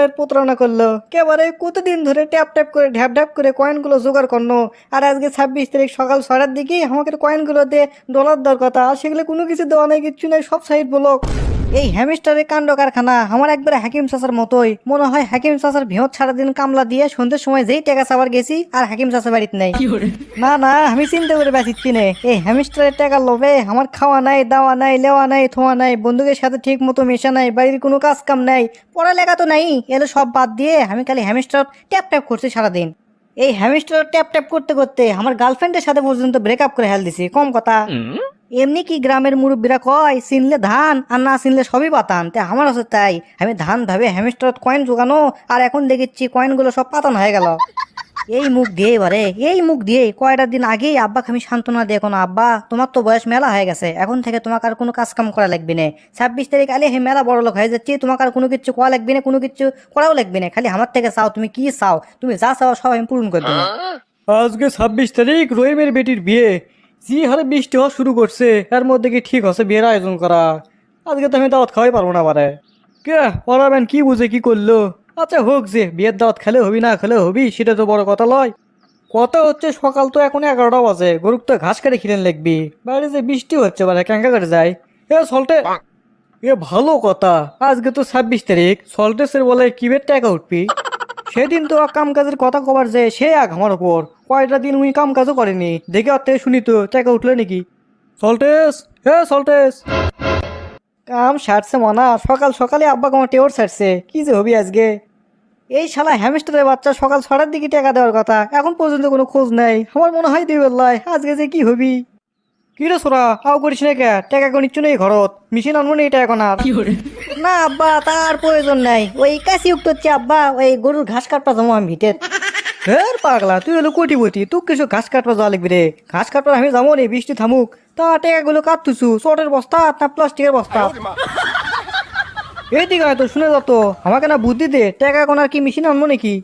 আর প্রতারণা করলো কেবারে কতদিন ধরে ট্যাপ ট্যাপ করে ঢ্যাপ ঢ্যাপ করে কয়েনগুলো জোগাড় করলো। আর আজকে 26 তারিখ সকাল 6টার দিকে আমাকে কয়েনগুলো দিয়ে ডলার দেওয়ার কথা, আর সেগুলো কোনো কিছু দেওয়া নাই, কিচ্ছু নাই, সব সাইড ব্লক। এই হ্যামস্টারের কাণ্ড কারখানা আমার একবারে হাকিম চাচার মতোই মনে হয়। হাকিম চাচার ভিহত সারাদিন কামলা দিয়ে সন্ধ্যের সময় যেই টাকা চাবার গেছি আর হাকিম চাচা বাড়িতে নাই। না না, আমি চিন্তা করে বাঁচিচ্ছি নে। এই হ্যামস্টারের টাকার লোভে আমার খাওয়া নাই, দাওয়া নাই, লেওয়া নাই, থোয়া নাই, বন্ধুদের সাথে ঠিক মতো মেশা নাই, বাড়ির কোনো কাজ কাম নাই, পড়ালেখা তো নাই, এলো সব বাদ দিয়ে আমি খালি হ্যামস্টার ট্যাপ ট্যাপ করছি সারাদিন। এই হ্যামস্টার ট্যাপ ট্যাপ করতে করতে আমার গার্লফ্রেন্ডের সাথে পর্যন্ত ব্রেকআপ করে হেল দিছি, কম কথা। এমনি কি গ্রামের মুরব্বীরা কয় চিনলে ধান আর না চিনলে সবই পাতান, তাই আমার হচ্ছে তাই। আমি ধান ভাবে হ্যামস্টার কয়েন জোগানো, আর এখন দেখেছি কয়েনগুলো সব পাতান হয়ে গেল। এই মুখ দিয়ে এবারে এই মুখ দিয়ে কয়টা দিন আগেই আব্বাকে আমি সান্ত্বনা দিয়ে কোনো, আব্বা তোমার তো বয়স মেলা হয়ে গেছে, এখন থেকে তোমাকে আর কোনো কাজ কাম করা লাগবে না। 26 তারিখ আলে হে মেলা বড় লোক হয়ে যাচ্ছি, তোমাকে আর কোনো কিছু করা লাগবে না, কোনো কিছু করাও লাগবে না, খালি আমার থেকে চাও, তুমি কি চাও, তুমি যা চাও সব আমি পূরণ করে দেবো। আজকে 26 তারিখ রহিমের বেটির বিয়ে, যে হারে বৃষ্টি হওয়া শুরু করছে, এর মধ্যে কি ঠিক আছে বিয়ের আয়োজন করা? আজকে তো আমি দাওয়াত খাওয়াই পারবো না পারে। কে পড়াবেন কি বুঝে কি করলো? আচ্ছা হোক, যে বিয়ের দাওয়াত খেলে হবি না খেলে হবি সেটা তো বড় কথা লয়। কথা হচ্ছে সকাল তো এখন 11টা বাজে, গরুক তো ঘাস কেটে খিলেন লাগবি, বাইরে যে বৃষ্টি হচ্ছে বারে ক্যাঙ্কা কেটে যায়। এ সল্টে, এ ভালো কথা, আজকে তো 26 তারিখ, সল্টেসের বলে কিবের টাকা উঠবি। সেদিন তো কাম কাজের কথা কবার যে সে আগ আমার ওপর, কয়টা দিন উনি কাম কাজও করেনি, দেখে অর্থে শুনি তো টাকা উঠলে নাকি। সল্টেস, হে সল্টেস, কাম সারছে মানা, সকাল সকালে আব্বা আমার টেওর সারছে, কি যে হবি আজকে। এই শালা হ্যামস্টারের বাচ্চা সকাল 6টার দিকে টাকা দেওয়ার কথা, এখন পর্যন্ত কোনো খোঁজ নাই, আমার মনে হয় দিবে লাই, আজকে যে কি হবি। কি রে সোরা হাও করিস না কে, টাকা গণিচ্ছ নেই ঘরত, মেশিন আনবো না এটা এখন আর। না আব্বা তার প্রয়োজন নাই, ওই কাশি উক্ত হচ্ছে আব্বা, ওই গরুর ঘাস কাটপা জমা আমি ভিটে। হ্যাঁ পাগলা, তুই হলো কোটিপতি, তুই কিছু ঘাস কাটপা যাওয়া লাগবি রে, ঘাস কাটপা আমি যাবো রে, বৃষ্টি থামুক। তা টাকাগুলো কাটতুছু চটের বস্তা না প্লাস্টিকের বস্তা? এইদিকে হয়তো শুনে যাতো, আমাকে না বুদ্ধি দে, টাকা কোনার কি মেশিন আনবো নাকি?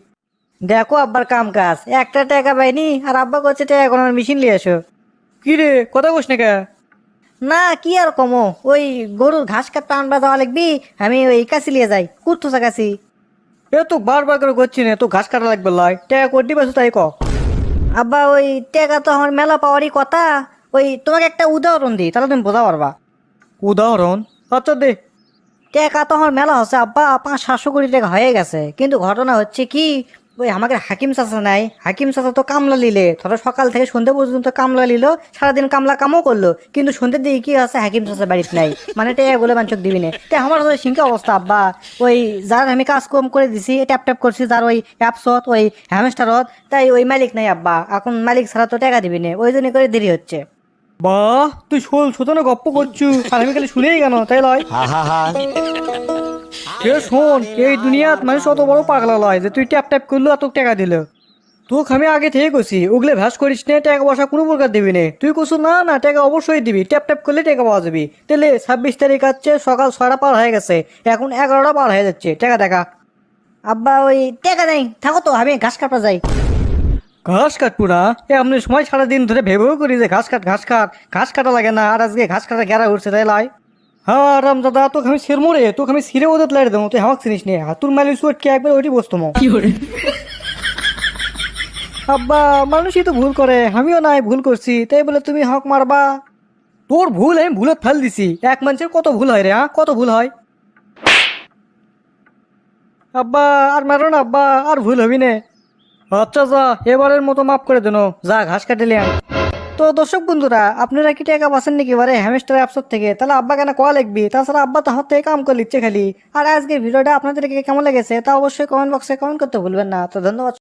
দেখো আব্বার কাম কাজ, একটা টাকা পাইনি আর আব্বা করছে টাকা কোনার মেশিন নিয়ে এসো। কি রে কথা কোস না কে? না কি আর কমো, ওই গরুর ঘাস কাটতে আনবা যাওয়া লাগবি, আমি ওই কাশি লিয়ে যাই, কুর্তুসা কাশি। এ তো বারবার করে করছি না, তো ঘাস কাটা লাগবে লাই, টাকা কর দিবে তাই ক। আব্বা ওই টাকা তো আমার মেলা পাওয়ারই কথা, ওই তোমাকে একটা উদাহরণ দিই তাহলে তুমি বোঝা পারবা। উদাহরণ? আচ্ছা দে। টাকা তো আমার মেলা হচ্ছে আব্বা, 500-700 কোটি টাকা হয়ে গেছে, কিন্তু ঘটনা হচ্ছে কি, ওই আমাকে হাকিম চাচা নাই, হাকিম চাচা তো কামলা লিলে, ধরো সকাল থেকে সন্ধ্যে পর্যন্ত কামলা লিলো, সারাদিন কামলা কামও করলো, কিন্তু সন্ধ্যের দিকে কি আছে হাকিম চাচা বাড়িতে নাই, মানে টাকা গুলো বাঞ্চক দিবি না। তাই আমার হচ্ছে সিংকা অবস্থা আব্বা, ওই যার আমি কাজ কম করে দিছি ট্যাপ ট্যাপ করছি যার ওই অ্যাপসত ওই হ্যামস্টারত, তাই ওই মালিক নাই আব্বা, এখন মালিক ছাড়া তো টাকা দিবি না, ওই জন্য করে দেরি হচ্ছে। বাহ, তুই শোল শোধনে গপ্প করছু আর আমি খালি শুনেই কেন তাই লয়। শোন, এই দুনিয়াত মানুষ অত বড় পাগলা লয় যে তুই ট্যাপ ট্যাপ করলো এত টাকা দিল। তোকে আমি আগে থেকে কছি ওগুলো ভ্যাস করিস নে, টাকা পয়সা কোনো প্রকার দিবি নে, তুই কছু না না টাকা অবশ্যই দিবি, ট্যাপ ট্যাপ করলে টাকা পাওয়া যাবি। তাহলে 26 তারিখ আছে, সকাল 6টা পার হয়ে গেছে, এখন 11টা পার হয়ে যাচ্ছে, টাকা দেখা। আব্বা ওই টাকা নেই, থাকো তো আমি ঘাস কাটা যাই। ঘাস কাটবো না? এমনি সময় সারাদিন ধরে ভেবেও করি যে ঘাস কাট ঘাস কাট, ঘাস কাটা লাগে না, আর আজকে ঘাস কাটা গেরা উঠছে তাই লাই। হ্যাঁ রাম দাদা, তোকে আমি ছেড় মরে, তোকে আমি ছিঁড়ে ওদের লাইট দেবো, তুই আমাকে চিনিস নে, হাতুর মালিশ কে একবার ওইটি বসতো। আব্বা মানুষই তো ভুল করে, আমিও নাই ভুল করছি, তাই বলে তুমি হক মারবা? তোর ভুল আমি ভুলত ফেল দিছি, এক মানুষের কত ভুল হয় রে, হ্যাঁ কত ভুল হয়। আব্বা আর মারো না আব্বা, আর ভুল হবি না। আচ্ছা যা, এবারের মতো মাফ করে দেন, যা ঘাস কাটিলে আন। তো দর্শক বন্ধুরা, আপনারা কি টাকা পাচ্ছেন নাকি এবারে হ্যামস্টার অ্যাপসর থেকে? তাহলে আব্বা কেন কল লিখবি, তাছাড়া আব্বা তো হাত থেকে কাম করে লিখছে খালি। আর আজকের ভিডিওটা আপনাদেরকে কেমন লেগেছে তা অবশ্যই কমেন্ট বক্সে কমেন্ট করতে ভুলবেন না। তো ধন্যবাদ।